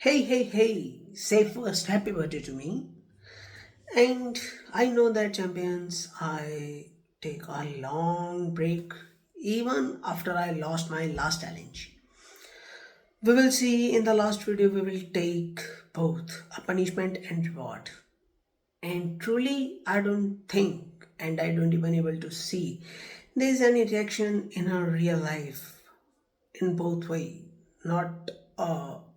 Hey, hey, hey, say first happy birthday to me. And I know that champions, I take a long break even after I lost my last challenge. We will see in the last video, we will take both a punishment and reward. And truly, I don't think, and I don't even able to see, there is any reaction in our real life in both way, not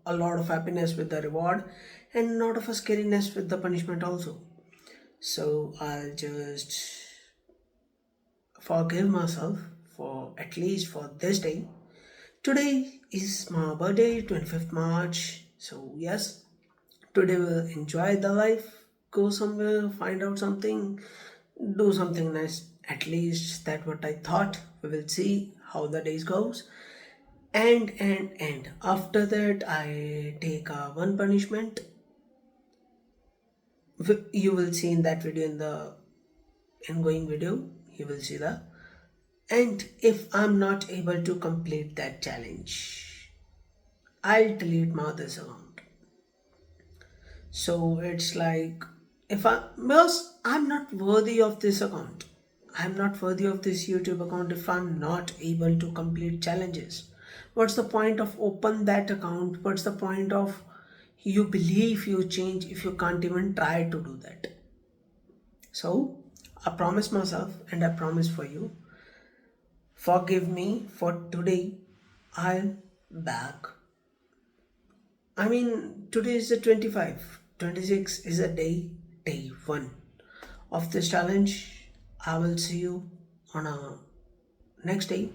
a lot of happiness with the reward and not of a scariness with the punishment also. So I'll just forgive myself for at least for this day. Today is my birthday, 25th March. So yes, today we'll enjoy the life, go somewhere, find out something, do something nice. At least that what I thought. We will see how the days goes. And after that I take one punishment. You will see in that video, in the ongoing video you will see that. And if I'm not able to complete that challenge, I'll delete my this account. So it's like, if I because I'm not worthy of this account, I'm not worthy of this YouTube account if I'm not able to complete challenges. What's the point of open that account? What's the point of you believe you change if you can't even try to do that? So I promise myself and I promise for you, forgive me for today. I'll back. I mean, today is the 25, 26 is a day one of this challenge. I will see you on a next day,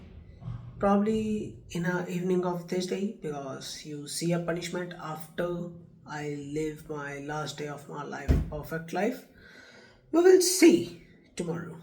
probably in a evening of this day, because you see a punishment after I live my last day of my life, perfect life. We will see tomorrow.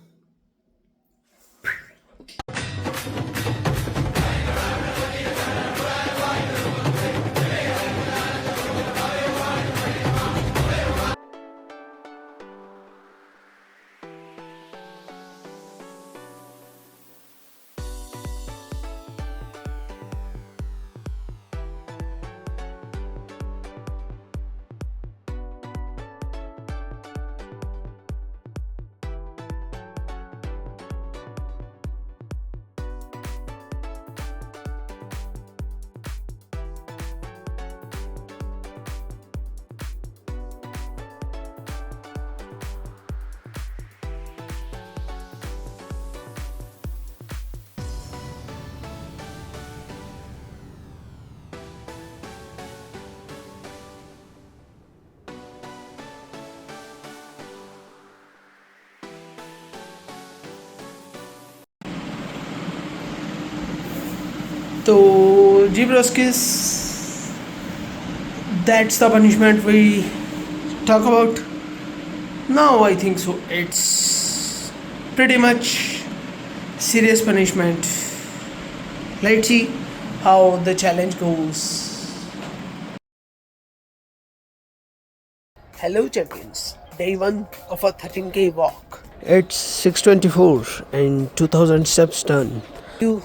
So, Gibroskis, that's the punishment we talk about. Now I think so. It's pretty much serious punishment. Let's see how the challenge goes. Hello champions. Day 1 of a 13k walk. It's 6:24 and 2000 steps done. You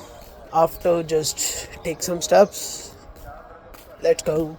after just take some steps. Let's go.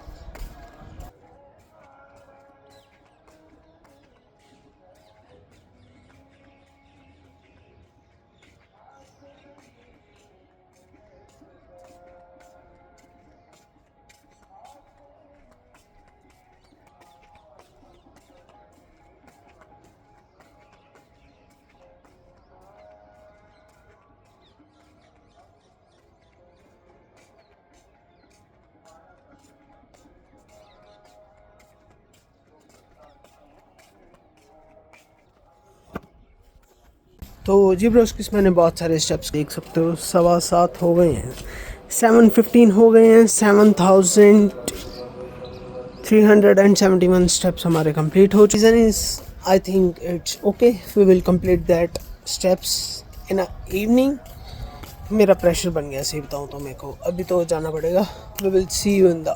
तो जी ब्रोस्किस मैंने बहुत सारे steps देख सकते हो, 7:15 हो गए हैं, 7:15 हो गए हैं, 7,371 स्टेप्स हमारे कंप्लीट हो चुके हैं. I think it's okay, we will complete that steps in a evening. मेरा प्रेशर बन गया, सही बताऊँ तो मेरे को अभी तो जाना पड़ेगा. We will see you in the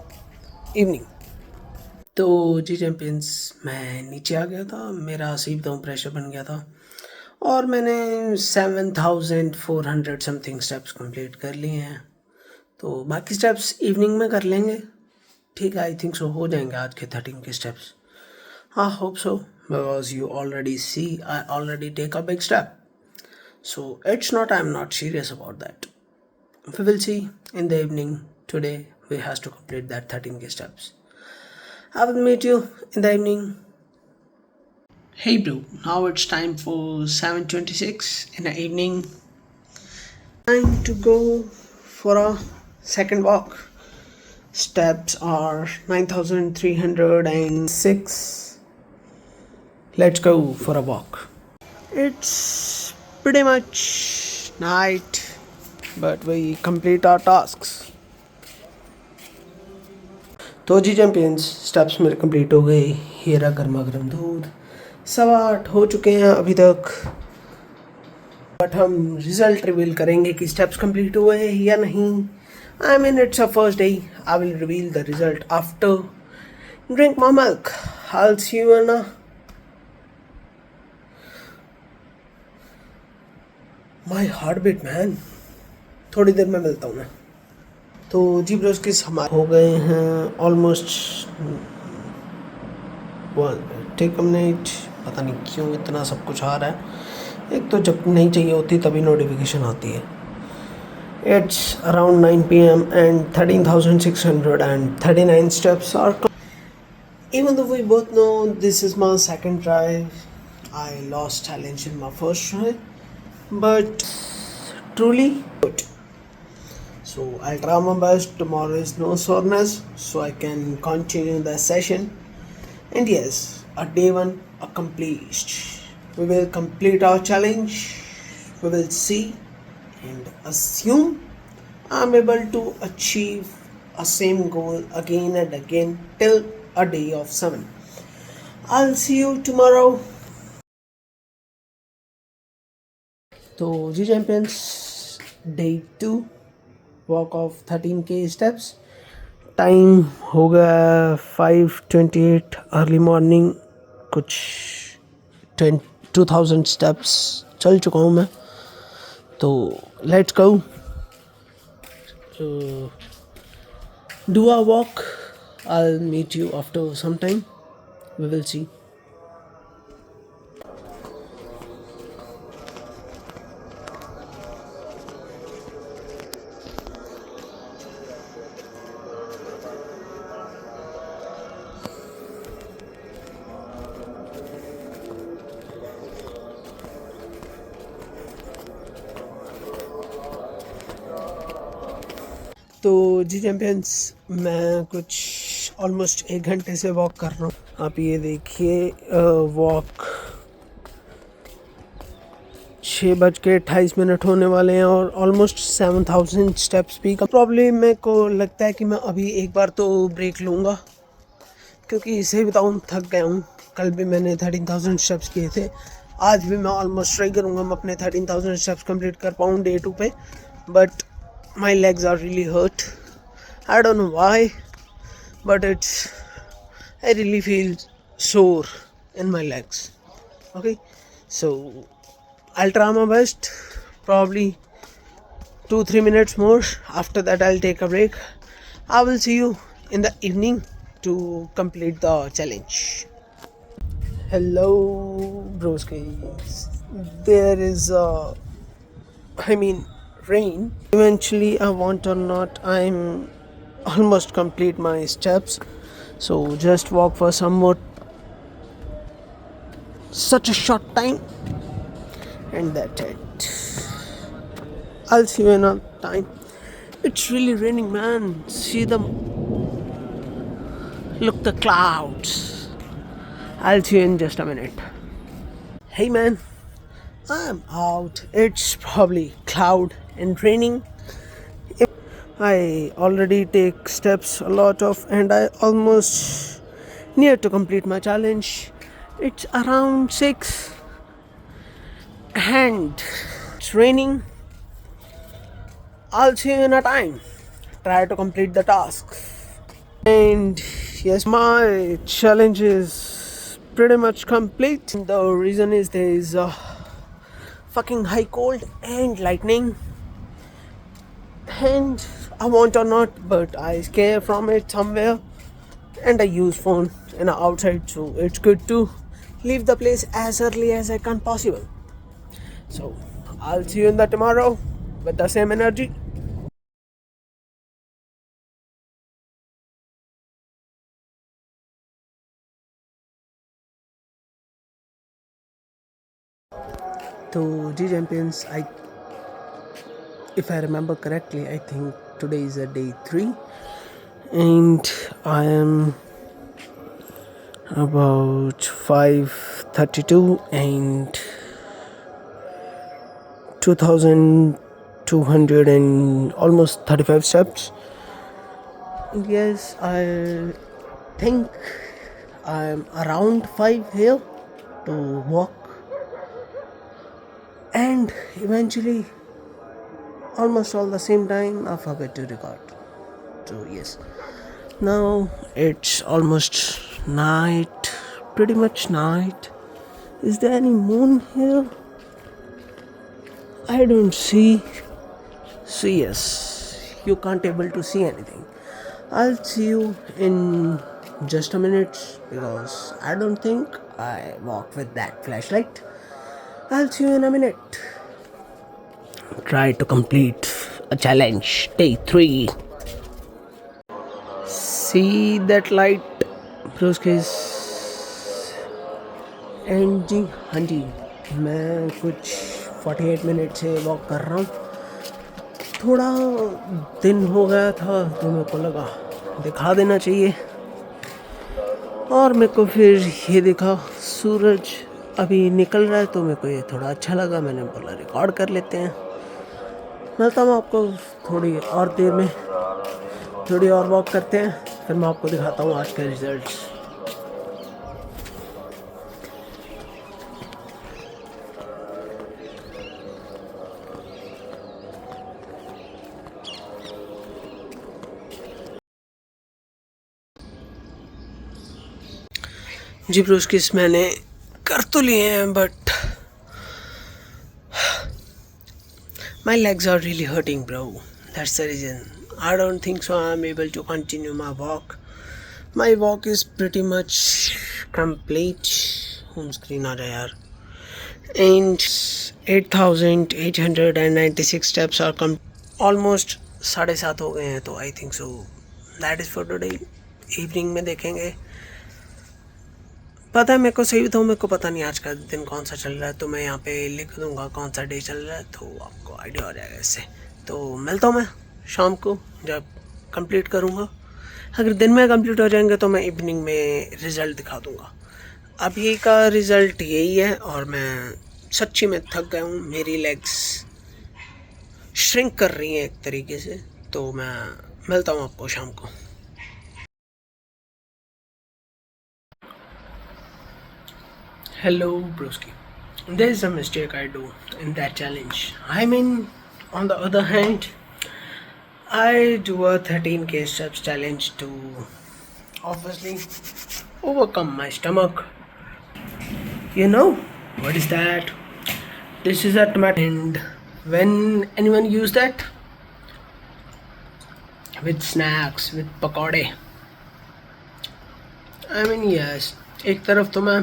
evening. तो जी चैम्पियंस, मैं नीचे आ गया था, मेरा सही बताऊँ प्रेशर बन गया था और मैंने 7,400 समथिंग स्टेप्स कंप्लीट कर लिए हैं. तो बाकी स्टेप्स इवनिंग में कर लेंगे. ठीक है, आई थिंक सो हो जाएंगे आज के 13 के steps. I hope so because you already see I already take a big step. So it's not I'm not serious about that. We will see in the evening today we has to complete that 13k steps. I will meet you in the evening. Hey bro, now it's time for 7:26 in the evening. Time to go for a second walk. Steps are 9306. Let's go for a walk. It's pretty much night, but we complete our tasks. तो जी champions steps मेरे complete हो गए. ये रहा गर्मा गर्म दूध. 8:15 हो चुके हैं अभी तक. बट हम रिजल्ट रिवील करेंगे कि स्टेप्स कंप्लीट हुए हैं या नहीं. I mean it's a first day. I will reveal the result after drink my milk. I will see you in a my heart beat man. थोड़ी देर में मिलता हूँ मैं. तो जी ब्रोस किस हमारे हो गए हैं ऑलमोस्ट 1 मिनट. पता नहीं क्यों इतना सब कुछ आ रहा है. एक तो जब नहीं चाहिए होती तभी नोटिफिकेशन आती है. It's around 9 PM and 13,639 steps are even though we both know this is my second try. I lost challenge in my first try, but truly good. So I'll try my best. Tomorrow is no soreness, so I can continue the session. And yes, a day 1 accomplished. We will complete our challenge. We will see and assume I'm able to achieve a same goal again and again till a day of 7. I'll see you tomorrow. तो जी champions, day 2 walk of 13k steps. Time हो गया 5:28 early morning. कुछ 2000 steps चल चुका हूँ मैं. तो let's go do a walk. I will meet you after some time. We will see. तो जी चैम्पियंस, मैं कुछ ऑलमोस्ट 1 घंटे से वॉक कर रहा हूँ. आप ये देखिए, वॉक 6:28 होने वाले हैं और ऑलमोस्ट 7000 स्टेप्स भी. प्रॉब्लम मेरे को लगता है कि मैं अभी एक बार तो ब्रेक लूँगा, क्योंकि इसे बताऊँ थक गया हूँ. कल भी मैंने 13,000 स्टेप्स किए थे. आज भी मैं ऑलमोस्ट ट्राई करूँगा मैं अपने 13,000 स्टेप्स कंप्लीट कर पाऊँ डे 2 पे. But my legs are really hurt. I don't know why, but I really feel sore in my legs. Okay, so I'll try my best. Probably 2-3 minutes more. After that I'll take a break. I will see you in the evening to complete the challenge. Hello broskis. There is rain. Eventually, I want or not, I'm almost complete my steps. So just walk for some more, such a short time, and that's it. I'll see you in a time. It's really raining, man. See them. Look the clouds. I'll see you in just a minute. Hey man, I'm out. It's probably cloud and raining. I already take steps a lot of, and I almost near to complete my challenge. It's around 6 and it's raining. I'll see you in a time. Try to complete the task. And yes, my challenge is pretty much complete. The reason is there is a fucking high cold and lightning, and I want or not, but I scare from it somewhere. and I use phone in outside, so it's good to leave the place as early as I can possible. So I'll see you in the tomorrow with the same energy. So G Champions, if I remember correctly, I think today is a day 3, and I am about 5:32 and 2,200 and almost 35 steps. Yes, I think I'm around 5 here to walk, and eventually almost all the same time I forget to record. So yes, now it's almost night, pretty much night. Is there any moon here? I don't see. So yes, you can't able to see anything. I'll see you in just a minute because I don't think I walk with that flashlight. I'll see you in a minute. Try to complete a challenge. Day 3. See that light, ब्रोस्किस. And जी हाँ जी, मैं कुछ 48 minute से walk कर रहा हूँ. थोड़ा दिन हो गया था तो मेरे को लगा दिखा देना चाहिए, और मेरे को फिर ये दिखा सूरज अभी निकल रहा है तो मेरे को ये थोड़ा अच्छा लगा. मैंने बोला रिकॉर्ड कर लेते हैं. मिलता हूँ आपको थोड़ी और देर में. थोड़ी और वॉक करते हैं, फिर मैं आपको दिखाता हूँ आज के रिजल्ट्स. जी ब्रोस्किस, मैंने कर तो लिए हैं, but my legs are really hurting, bro. That's the reason. I don't think so I'm able to continue my walk. My walk is pretty much complete. Home screen आ रहा है यार. And 8,896 steps are almost 7:30 हो गए हैं, तो I think so that is for today. Evening में देखेंगे. पता है मेरे को सही बताऊँ, मेरे को पता नहीं आज का दिन कौन सा चल रहा है, तो मैं यहाँ पे लिख दूँगा कौन सा डे चल रहा है, तो आपको आइडिया हो जाएगा इससे. तो मिलता हूँ मैं शाम को जब कंप्लीट करूँगा. अगर दिन में कंप्लीट हो जाएंगे तो मैं इवनिंग में रिज़ल्ट दिखा दूँगा. अभी का रिज़ल्ट यही है, और मैं सच्ची में थक गया हूँ. मेरी लेग्स श्रिंक कर रही हैं एक तरीके से. तो मैं मिलता हूँ आपको शाम को. Hello, broski. There is a mistake I do in that challenge. I mean, on the other hand, I do a 13k steps challenge to obviously overcome my stomach. You know what is that? This is a tomato, and when anyone use that with snacks, with pakode. I mean, yes. एक तरफ तो मैं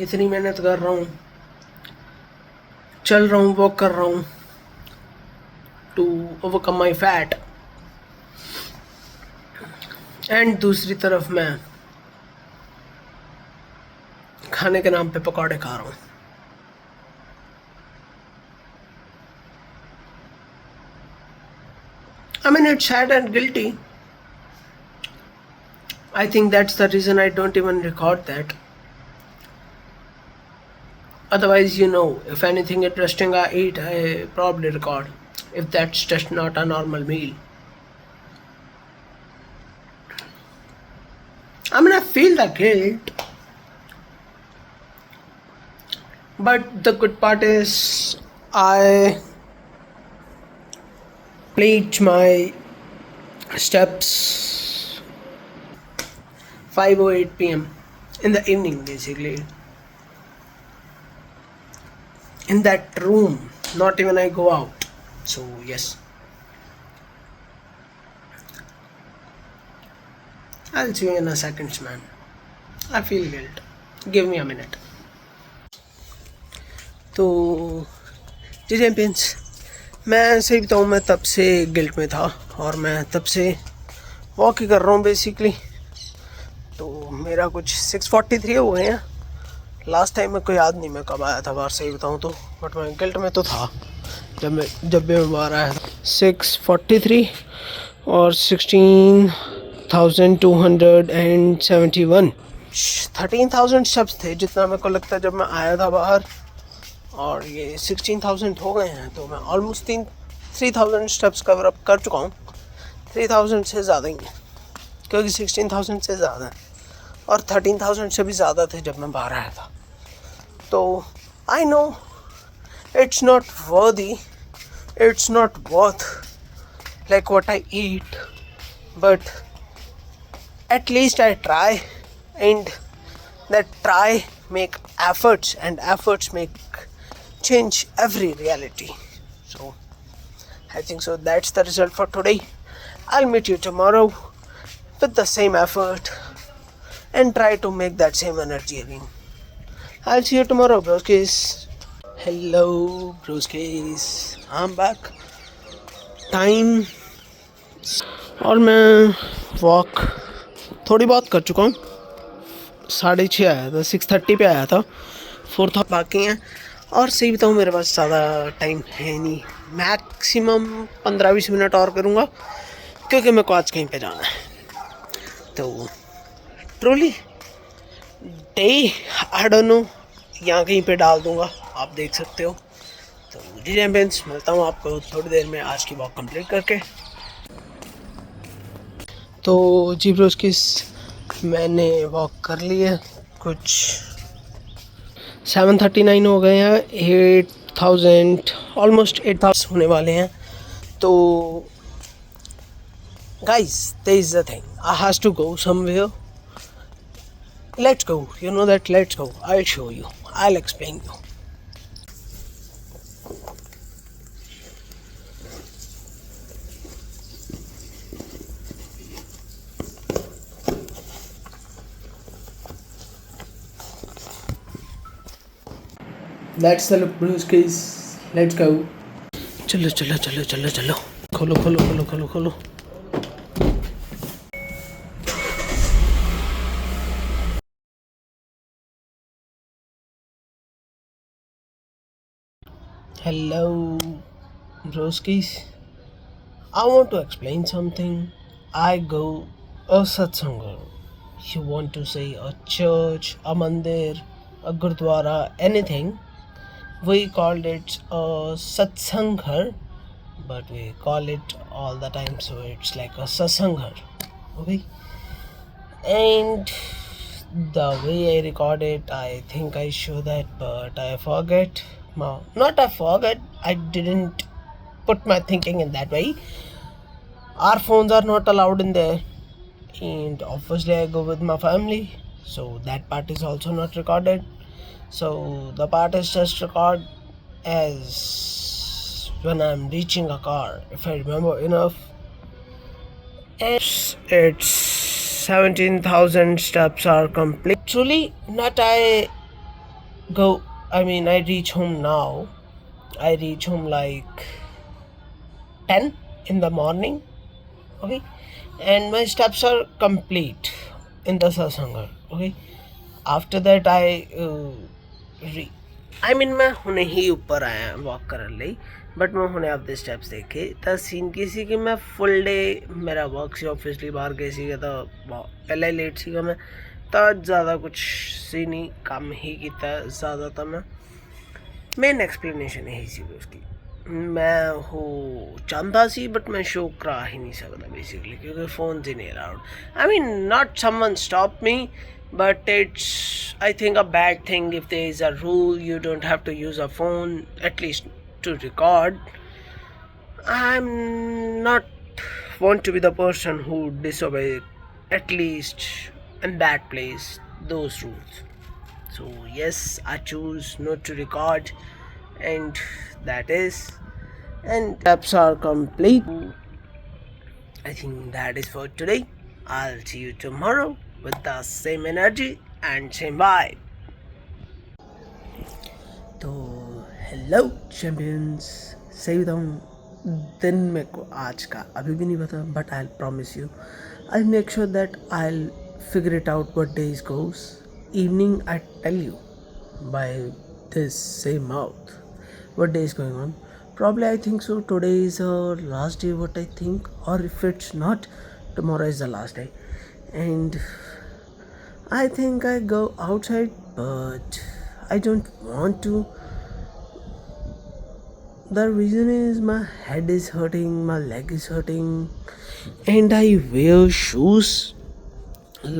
इतनी मेहनत कर रहा हूँ, चल रहा हूँ, वॉक कर रहा हूँ to overcome my fat, and दूसरी तरफ मैं खाने के नाम पे पकौड़े खा रहा हूँ. I mean, it's sad and guilty. I think that's the reason I don't even record that. Otherwise, if anything interesting I eat, I probably record. If that's just not a normal meal. I mean, I feel the guilt. But the good part is, I complete my steps 5:08 p.m. in the evening, basically. In that room, not even I go out. So yes, I'll see you in a second, man. I feel guilt. Give me a minute. तो जी champions, मैं सही बताऊँ, मैं तब से guilt में था और मैं तब से वॉक ही कर रहा हूँ बेसिकली। तो मेरा कुछ 6:43 हो गए हैं। लास्ट टाइम मेरे को याद नहीं मैं कब आया था बाहर, सही बताऊँ तो, बट मैं गिल्ट में तो था जब भी मैं बाहर आया था। 6:43 और 16,271 13,000 स्टेप्स थे जितना मेरे को लगता है जब मैं आया था बाहर, और ये 16,000 हो गए हैं। तो मैं ऑलमोस्ट 3,000 स्टेप्स कवर अप कर चुका हूँ। 3,000 से ज़्यादा ही है, क्योंकि 16,000 से ज़्यादा है और 13,000 से भी ज़्यादा थे जब मैं बाहर आया था। तो I know it's not worthy, it's not worth like what I eat, but at least I try, and that try make efforts, and efforts make change every reality. So I think so that's the result for today. I'll meet you tomorrow with the same effort and try to make that same energy again. I'll see you tomorrow, broskies. Hello, broskies. I'm back. Time, और मैं walk थोड़ी बहुत कर चुका हूँ। 6:30 आया था, 6:30 पे आया था। 4 बाकी हैं, और सही बताऊँ मेरे पास ज़्यादा टाइम है नहीं। मैक्सिमम 15-20 मिनट और करूँगा, क्योंकि मेरे को आज कहीं पे जाना है। तो truly day I don't know, यहाँ कहीं पे डाल दूँगा, आप देख सकते हो। तो जी चैम्पियंस, मिलता हूँ आपको थोड़ी देर में आज की वॉक कंप्लीट करके। तो जी ब्रोस्किस, मैंने वॉक कर ली है। कुछ 7:39 हो गए हैं। 8,000 ऑलमोस्ट 8,000 होने वाले हैं। तो guys, there is the thing, I have to go somewhere. Let's go, you know that, let's go. I show you, I explain you. That's the look, broskies. Let's go. चलो चलो चलो चलो चलो, खोलो खोलो खोलो खोलो खोलो। Hello, broskies. I want to explain something. I go a satsanga. You want to say a church, a mandir, a gurdwara, anything. We called it a satsanghar, but we call it all the time, so it's like a sasanghar. Okay? And the way I record it, I think I show that, but I forget. No, not I forget, I didn't put my thinking in that way. Our phones are not allowed in there, and obviously I go with my family, so that part is also not recorded. So the part is just record as when I'm reaching a car, if I remember enough. And it's 17,000 steps are complete. Truly, not I go, I mean, I reach home now. I reach home like 10 in the morning. Okay, and my steps are complete in the satsanga. Okay, after that I mean मैं हुने ही ऊपर आया walk करने ਲਈ, but मैं हुने अपने steps देखे तो सीन की सी कि मैं फुल डे मेरा वर्क से ऑफिसली बाहर गए सीगा, तो पहले ही लेट सीगा मैं, तो ज़्यादा कुछ सी नहीं काम ही किया ज़्यादा। तो मैं मेन एक्सप्लेनेशन यही सी उसकी, मैं हो चाहता सी बट मैं शो करा ही नहीं सकता बेसिकली, क्योंकि फ़ोन से नहीं allowed. I mean not someone stop me, but it's, I think, a bad thing if there is a rule you don't have to use a phone at least to record. I'm not want to be the person who disobey at least in that place those rules. So yes, I choose not to record, and that is, and apps are complete. I think that is for today. I'll see you tomorrow with the same energy and same vibe. तो hello champions, सही बताऊँ दिन मेरे को आज का अभी भी नहीं पता, but I promise you I make sure that I figure it out what days goes evening I tell you by this same mouth what day is going on. Probably I think so today is last day, what I think, or if it's not, tomorrow is the last day. And I think I go outside, but I don't want to. The reason is my head is hurting, my leg is hurting, and I wear shoes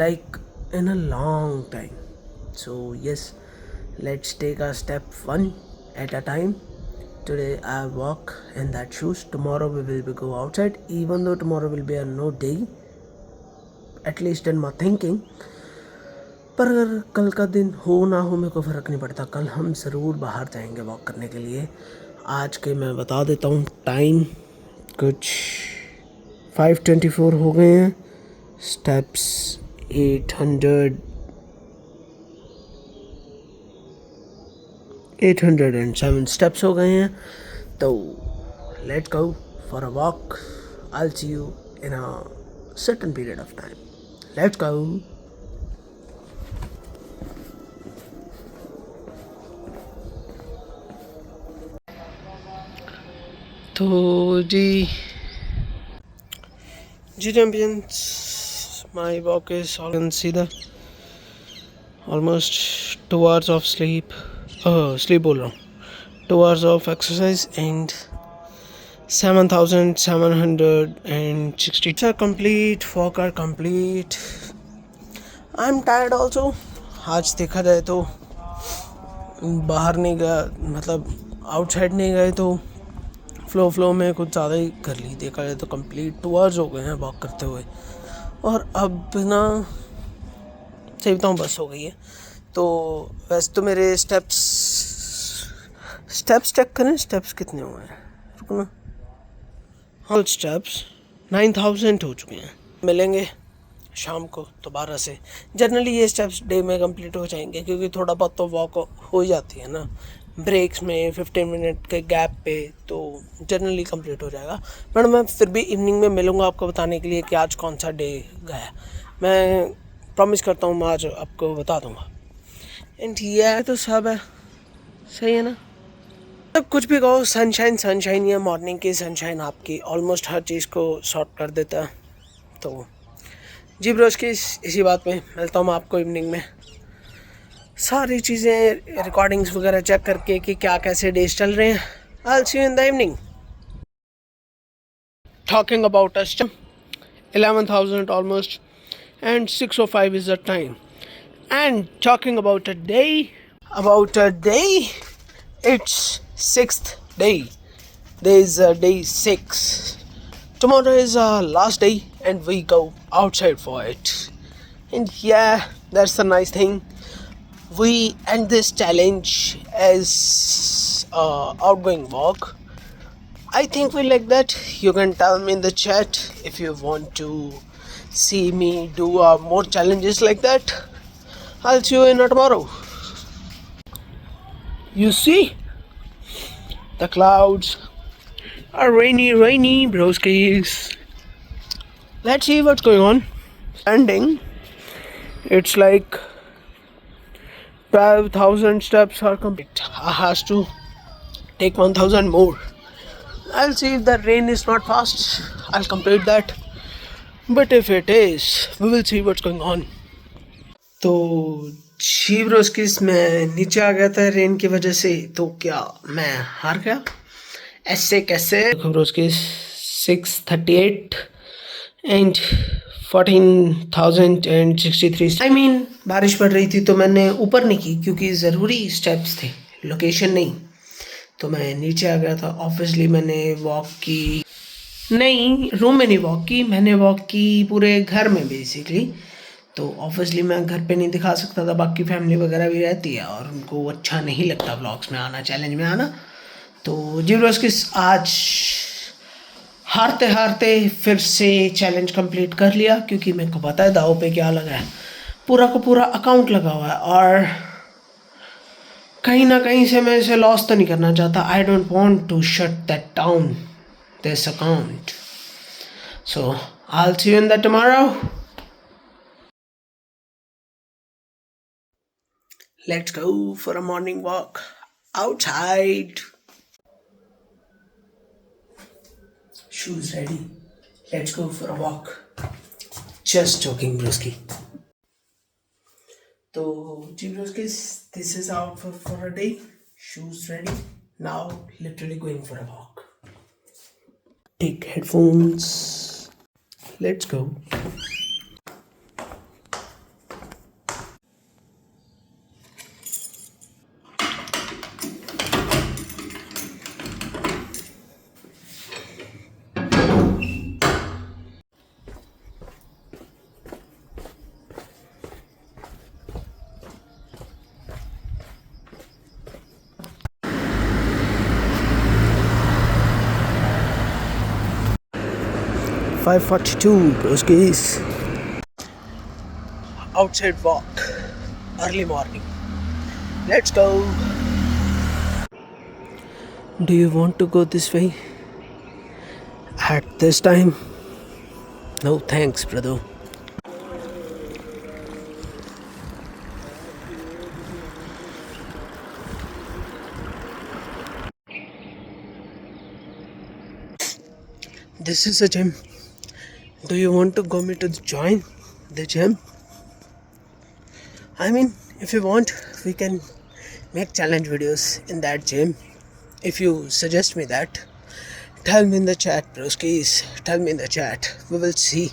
like in a long time. So yes, let's take a step one at a time. Today I walk in that shoes. Tomorrow we will be go outside. Even though tomorrow will be a no day, at least in my thinking. पर अगर कल का दिन हो ना हो मेरे को फ़र्क नहीं पड़ता, कल हम ज़रूर बाहर जाएंगे वॉक करने के लिए. आज के मैं बता देता हूँ टाइम, कुछ 5:24 हो गए हैं. स्टेप्स 807 स्टेप्स हो गए हैं. तो let's go for a walk. I see you in a certain period of time. Let's go. तो जी चैम्पियंस, माई वॉक इज सीधा ऑलमोस्ट 2 hours ऑफ स्लीप बोल रहा हूँ, 2 hours of exercise and 7,760 are complete. Walk are complete. I'm tired also. आज देखा जाए तो बाहर नहीं गया, मतलब आउटसाइड नहीं गए, तो फ्लो में कुछ ज़्यादा ही कर ली. देखा जाए तो कंप्लीट 2 hours हो गए हैं वॉक करते हुए. और अब ना सही बताऊँ बस हो गई है. तो वैसे तो मेरे स्टेप्स चेक करें, स्टेप्स कितने हुए हैं, रुको ना. हाँ, स्टेप्स 9,000 हो चुके हैं. मिलेंगे शाम को दोबारा से. जनरली ये स्टेप्स डे में कंप्लीट हो जाएंगे, क्योंकि थोड़ा बहुत तो वॉक हो जाती है ना ब्रेक्स में, 15 मिनट के गैप पे, तो जनरली कंप्लीट हो जाएगा. बट मैं फिर भी इवनिंग में मिलूँगा आपको बताने के लिए कि आज कौन सा डे गया. मैं प्रॉमिस करता हूँ मैं आज आपको बता दूँगा. एंड ये तो सब है, सही है ना. अब कुछ भी कहो, सनशाइन या मॉर्निंग की सनशाइन आपकी ऑलमोस्ट हर चीज़ को सॉर्ट कर देता है. तो जी ब्रोस की इसी बात पे मिलता हूँ मैं आपको इवनिंग में. सारी चीज़ें रिकॉर्डिंग्स वगैरह चेक करके कि क्या कैसे डेज चल रहे हैं. आई will see you in the evening. Talking about us 11,000 almost and 6:05 is the time. And talking about a day, it's 6th day. There is day 6. Tomorrow is our last day and we go outside for it. And yeah, that's the nice thing. We end this challenge as outgoing walk. I think we like that. You can tell me in the chat if you want to see me do more challenges like that. I'll see you in tomorrow. You see, the clouds are rainy, broskies. Let's see what's going on. Ending. It's like 12,000 steps are complete. I has to take 1,000 more. I'll see if the rain is not fast. I'll complete that. But if it is, we will see what's going on. तो जी ब्रोस्किस, मैं नीचे आ गया था rain की वजह से. तो क्या मैं हार गया? ऐसे कैसे ब्रोस्किस? 638 and 14,063. I mean, बारिश पड़ रही थी तो मैंने ऊपर नहीं की, क्योंकि ज़रूरी स्टेप्स थे, लोकेशन नहीं. तो मैं नीचे आ गया था. ऑब्वियसली मैंने वॉक की नहीं, रूम में नहीं वॉक की, मैंने वॉक की पूरे घर में बेसिकली. तो ऑब्वियसली मैं घर पे नहीं दिखा सकता था, बाकी फैमिली वगैरह भी रहती है और उनको अच्छा नहीं लगता व्लॉग्स में आना, चैलेंज में आना. तो जी ब्रोस्किस, आज हारते हारते फिर से चैलेंज कंप्लीट कर लिया, क्योंकि मेरे को पता है दाव पे क्या लगा है। पूरा का पूरा अकाउंट लगा हुआ है और कहीं ना कहीं से मैं इसे लॉस तो नहीं करना चाहता। I don't want to shut that down, this account. So I will see you in the tomorrow. Let's go for a morning walk outside. Shoes ready. Let's go for a walk. Just joking, broski. So, जी broskis, this is outfit for a day. Shoes ready. Now, literally going for a walk. Take headphones. Let's go. $5.42, broskies. Outside walk, early morning. Let's go. Do you want to go this way? At this time? No thanks, brother. This is a gym. Do you want to go me to join the gym? I mean, if you want, we can make challenge videos in that gym. If you suggest me that, tell me in the chat, broskies. Tell me in the chat. We will see.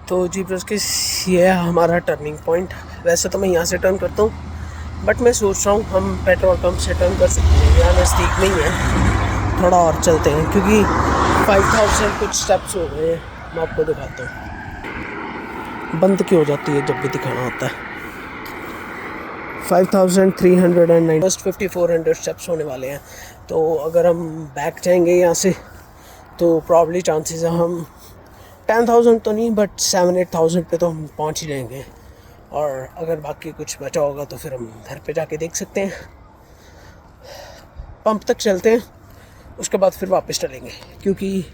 तो जी ब्रोस्किस, ये है हमारा turning point. वैसे तो मैं यहाँ से turn करता हूँ, बट मैं सोच रहा हूँ हम पेट्रोल पंप से टर्न कर सकते हैं। यहाँ नज़दीक नहीं है, थोड़ा और चलते हैं, क्योंकि 5000 कुछ स्टेप्स हो गए हैं। मैं आपको दिखाता हूँ। बंद क्यों हो जाती है जब भी दिखाना होता है। 5309 फर्स्ट 5400 स्टेप्स होने वाले हैं। तो अगर हम बैक जाएंगे यहाँ से तो प्रॉब्ली चांसेस है हम 10,000 तो नहीं, बट 7-8,000 पे तो हम पहुंच ही जाएंगे। और अगर बाकी कुछ बचा होगा तो फिर हम घर पे जाके देख सकते हैं। पंप तक चलते हैं, उसके बाद फिर वापस चलेंगे, क्योंकि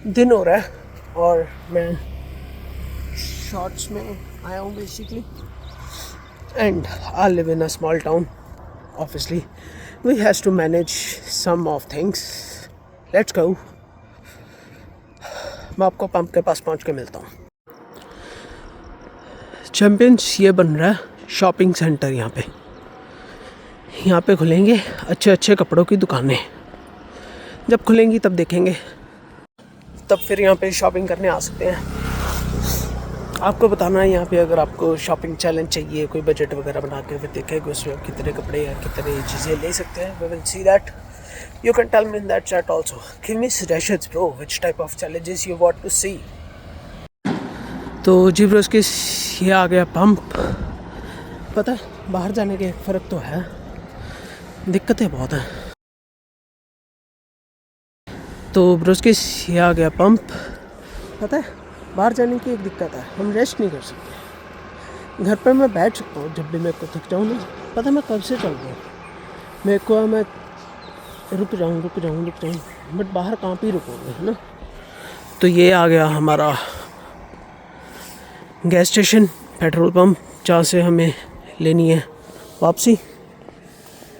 दिन हो रहा है और मैं शॉर्ट्स में आया हूँ basically. And I live in a small town, obviously we has to manage some of things. Let's go. मैं आपको पंप के पास पहुंच के मिलता हूँ। चैम्पियंस, ये बन रहा है शॉपिंग सेंटर। यहाँ पे खुलेंगे अच्छे अच्छे कपड़ों की दुकानें। जब खुलेंगी तब देखेंगे, तब फिर यहाँ पे शॉपिंग करने आ सकते हैं। आपको बताना है यहाँ पे, अगर आपको शॉपिंग चैलेंज चाहिए, कोई बजट वगैरह बना के फिर देखेंगे उसमें आप कितने कपड़े या कितनी चीज़ें ले सकते हैं। We will see that. You can tell me in that chat also. Give me suggestions, bro. Which type of challenges you want to see? तो जी ब्रो, इसके ये आ गया पंप। पता है बाहर जाने के फ़र्क तो है, दिक्कतें बहुत हैं। तो ब्रो, इसके ये आ गया पंप। पता है बाहर जाने की एक दिक्कत है, हम रेस्ट नहीं कर सकते। घर पर मैं बैठ सकता हूँ जब भी मेरे को थक जाऊँ ना। पता है मैं कब से चल रहा हूँ, मेरे को मैं रुक जाऊँ, बट बाहर कहाँ पे रुकोगे, है ना। तो ये आ गया हमारा गैस स्टेशन, पेट्रोल पंप, जहाँ से हमें लेनी है वापसी।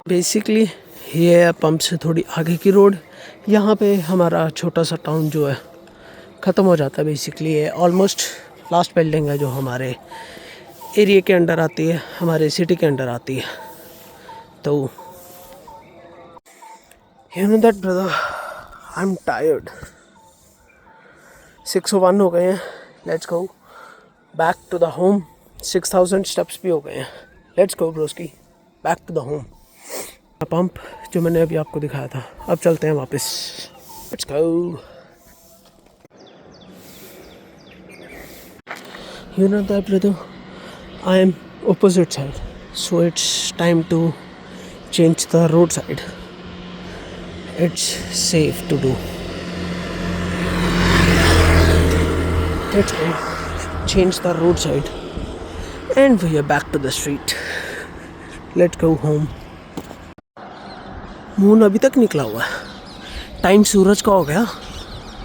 बेसिकली ये है पंप से थोड़ी आगे की रोड। यहाँ पे हमारा छोटा सा टाउन जो है ख़त्म हो जाता है। बेसिकली ये ऑलमोस्ट लास्ट बिल्डिंग है जो हमारे एरिया के अंडर आती है, हमारे सिटी के अंडर आती है। तो You know that brother, I'm tired. 6:01 हो गए हैं। Let's go back to the home. 6,000 steps भी हो गए हैं। Let's go broski, back to the home. Pump जो मैंने अभी आपको दिखाया था, अब चलते हैं वापस। Let's go. You know that, brother? I am opposite side, so it's time to change the roadside. It's safe to do. Let's go. Change the roadside, and we are back to the street. Let's go home. Moon अभी तक निकला हुआ है. Time सूरज का हो गया,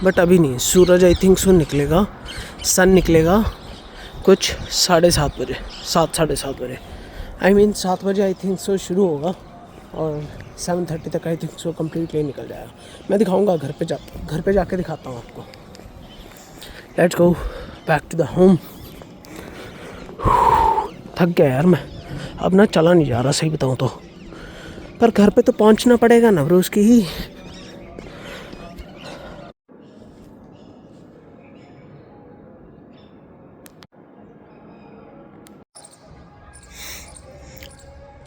but अभी नहीं. सूरज आई थिंक सो निकलेगा, सन निकलेगा कुछ 7:30 बजे, 7 साढ़े 7 बजे. आई मीन 7 बजे आई थिंक सो शुरू होगा और 7:30 तक आई थिंक सो कम्प्लीटली निकल जाएगा. मैं दिखाऊंगा घर पे जाके दिखाता हूँ आपको. Let's go back to the home. थक गया यार मैं, अब ना चला नहीं जा रहा सही बताऊँ तो. पर घर पे तो पहुँचना पड़ेगा ना ब्रो उसकी ही.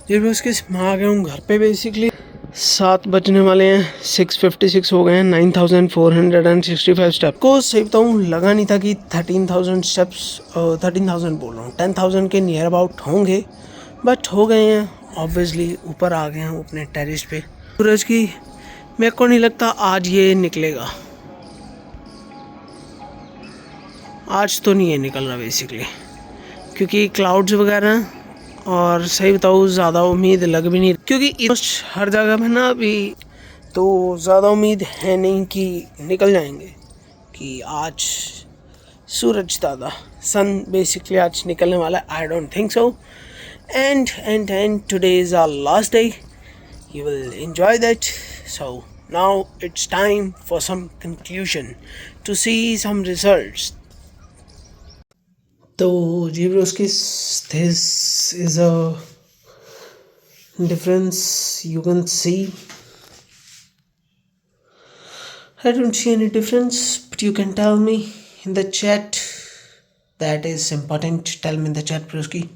जी ब्रो उसके मैं आ गया हूँ घर पे. बेसिकली 7 बजने वाले हैं, 6:56 हो गए हैं. 9,465 स्टेप को सही बताऊँ लगा नहीं था कि 13,000 स्टेप्स, 13,000 बोल रहा हूँ, 10,000 के नियर अबाउट होंगे, बट हो गए हैं. ऑब्वियसली ऊपर आ गए हैं अपने टेरिस पे. सूरज की मेरे को नहीं लगता आज ये निकलेगा. आज तो नहीं है निकल रहा बेसिकली, क्योंकि क्लाउड्स वगैरह हैं. और सही बताऊँ ज़्यादा उम्मीद लग भी नहीं, क्योंकि हर जगह में ना अभी तो ज़्यादा उम्मीद है नहीं कि निकल जाएंगे. कि आज सूरज दादा सन बेसिकली आज निकलने वाला है. I don't think so. And today is our last day. You will enjoy that. So now it's time for some conclusion, to see some results. तो जी Bros this is a difference you can see. I don't see any difference, but you can tell me in the chat. That is important. Tell me in the chat, broski.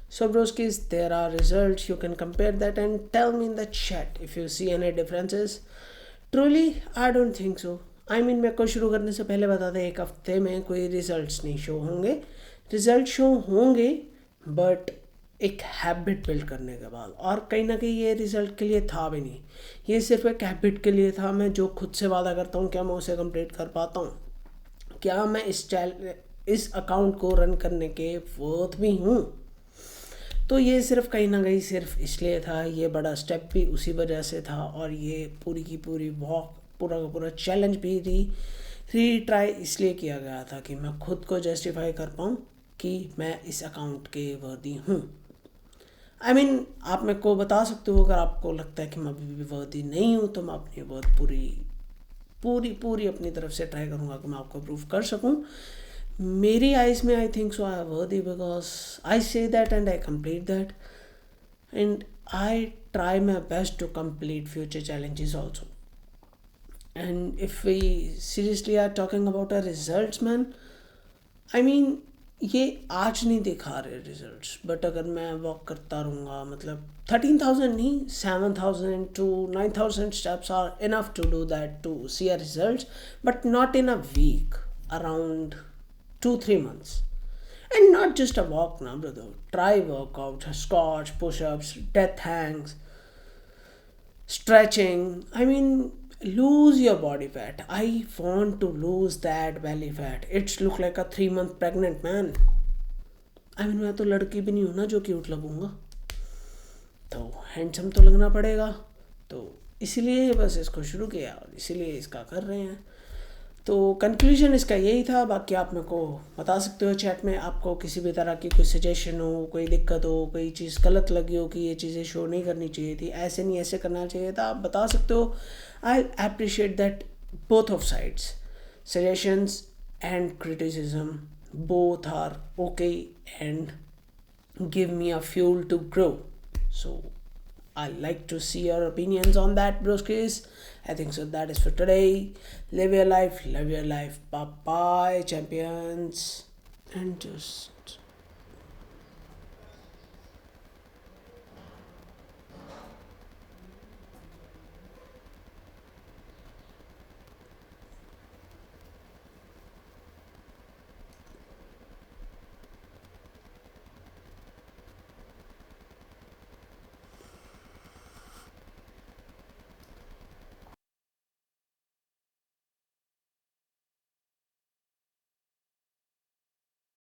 So broskis, there are results. You can compare that and tell me in the chat if you see any differences. Truly, I don't think so. I mean मेरे को शुरू करने से पहले बता दें, 1 हफ्ते में कोई रिजल्ट्स नहीं शो होंगे. रिजल्ट शो होंगे बट एक हैबिट बिल्ड करने के बाद. और कहीं ना कहीं ये रिज़ल्ट के लिए था भी नहीं, ये सिर्फ एक हैबिट के लिए था. मैं जो खुद से वादा करता हूँ क्या मैं उसे कंप्लीट कर पाता हूँ, क्या मैं इस अकाउंट को रन करने के वर्थ भी हूँ. तो ये सिर्फ कहीं ना कहीं सिर्फ इसलिए था. ये बड़ा स्टेप भी उसी वजह से था. और ये पूरी की पूरी वॉक, पूरा का पूरा चैलेंज भी रीट्राई इसलिए किया गया था कि मैं खुद को जस्टिफाई कर पाऊँ कि मैं इस अकाउंट के वर्दी हूँ. आई मीन आप मेरे को बता सकते हो अगर आपको लगता है कि मैं अभी भी वर्दी नहीं हूँ, तो मैं अपनी वर्थ पूरी अपनी तरफ से ट्राई करूँगा कि मैं आपको प्रूव कर सकूँ. मेरी आइज़ में I think so I am worthy because I say that and I complete that and I try my best to complete future challenges also. And if we seriously are talking about our results, man, I mean ये आज नहीं दिखा रहे results, but अगर मैं walk करता रहूँगा, मतलब 13,000 नहीं, 7,000 to 9,000 steps are enough to do that, to see a results, but not in a week, around 2-3 months. And not just a walk now, brother. Try workout, squats, push-ups, death hangs, stretching. I mean, lose your body fat. I want to lose that belly fat. It's look like a 3-month pregnant man. I mean मैं तो लड़की भी नहीं हूँ ना जो cute लगूंगा, तो handsome तो लगना पड़ेगा. तो इसीलिए बस इसको शुरू किया और इसीलिए इसका कर रहे हैं. तो कंक्लूजन इसका यही था. बाकी आप मेरे को बता सकते हो चैट में आपको किसी भी तरह की कोई सजेशन हो, कोई दिक्कत हो, कोई चीज़ गलत लगी हो कि ये चीज़ें शो नहीं करनी चाहिए थी, ऐसे नहीं ऐसे करना चाहिए था, आप बता सकते हो. I appreciate that both of sides. Suggestions and criticism both are okay and give me a fuel to grow. So I like to see your opinions on that, broskis. I think so. That is for today. Live your life. Bye bye, champions. And just